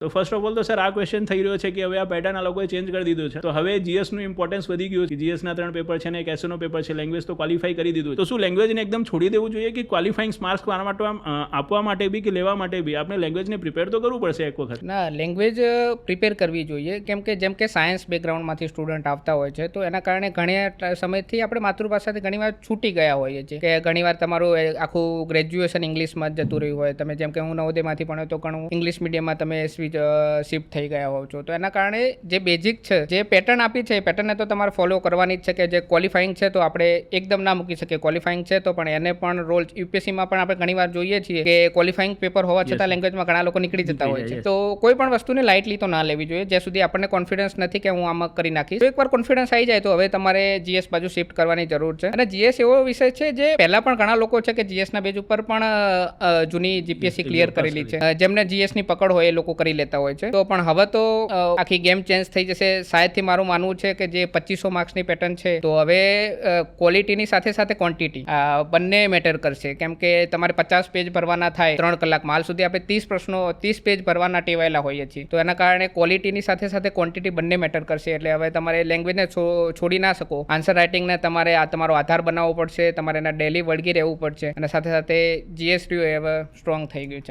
તો first of all તો sir આ ક્વેશ્ચન થઈ રહ્યો છે કે હવે આ પેટર્ન આ લોકોએ ચેન્જ કરી દીધું છે, તો હવે જીએસનું ઇમ્પોર્ટન્સ વધી ગયું છે. જીએસના 3 પેપર છે ને એક એસએનો પેપર છે, લેંગ્વેજ તો ક્વોલિફાઈ કરી દીધું. તો શું લેંગ્વેજને એકદમ છોડી દેવું જોઈએ કે ક્વોલિફાઈંગ માર્ક્સ આપવા માટે બી કે લેવા માટે બી આપણે લેંગ્વેજને પ્રિપેર તો કરવું પડશે એક વખત? ના, લેંગ્વેજ પ્રિપેર કરવી જોઈએ, કેમ કે જેમ કે સાયન્સ બેકગ્રાઉન્ડમાંથી સ્ટુડન્ટ આવતા હોય છે, તો એના કારણે ઘણા સમયથી આપણે માતૃભાષાથી ઘણીવાર છૂટી ગયા હોઈએ છીએ કે ઘણીવાર તમારું આખું ગ્રેજ્યુએશન ઇંગ્લિશમાં જ જતું રહ્યું હોય. તમે જેમ કે હું નવોદયમાંથી ભણ્યો તો ઘણું ઇંગ્લિશ મીડિયમમાં તમે શિફ્ટ થઈ ગયા હોવ છો, તો એના કારણે જે બેઝિક છે, જે પેટર્ન આપી છે એ પેટર્નને તો તમારે ફોલો કરવાની જ છે. કે જે ક્વોલિફાઈંગ છે તો આપણે એકદમ ના મૂકી શકીએ, ક્વોલિફાઈંગ છે તો પણ એને પણ રોલ યુપીએસસીમાં પણ આપણે ઘણીવાર જોઈએ છીએ કે ક્વોલિફાઈંગ પેપર હોવા છતાં લેંગ્વેજમાં ઘણા લોકો નીકળી જતા હોય છે. તો કોઈ પણ વસ્તુને લાઇટલી તો ના લેવી જોઈએ જ્યાં સુધી આપણને કોન્ફિડન્સ નથી કે હું આમાં કરી નાખીશ. એકવાર કોન્ફિડન્સ આવી જાય તો હવે તમારે જીએસ બાજુ શિફ્ટ કરવાની જરૂર છે. અને જીએસ એવો વિષય છે જે પહેલા પણ ઘણા લોકો છે કે જીએસના બેઝ ઉપર પણ જૂની જીપીએસસી ક્લિયર કરેલી છે, જેમને જીએસની પકડ હોય એ લોકો કરી લેતા હોય છે. તો પણ હવે તો આખી ગેમ ચેન્જ થઈ જશે. શાયદથી મારું માનવું છે કે જે 2500 માર્ક્સની પેટર્ન છે તો હવે ક્વોલિટીની સાથે સાથે ક્વોન્ટિટી બંને મેટર કરશે. કેમ કે તમારે 50 પેજ ભરવાના થાય 3 કલાકમાં, હાલ સુધી આપણે 30 પેજ ભરવાના ટેવાયેલા હોઈએ છીએ. તો એના કારણે ક્વોલિટીની સાથે સાથે ક્વોન્ટિટી બંને મેટર કરશે. એટલે હવે તમારે લેંગ્વેજને છોડી ના શકો. આન્સર રાઇટિંગને તમારે તમારો આધાર બનાવવો પડશે, તમારે એના ડેલી વળગી રહેવું પડશે. અને સાથે સાથે જીએસ રહ્યું એ હવે સ્ટ્રોંગ થઈ ગયું છે.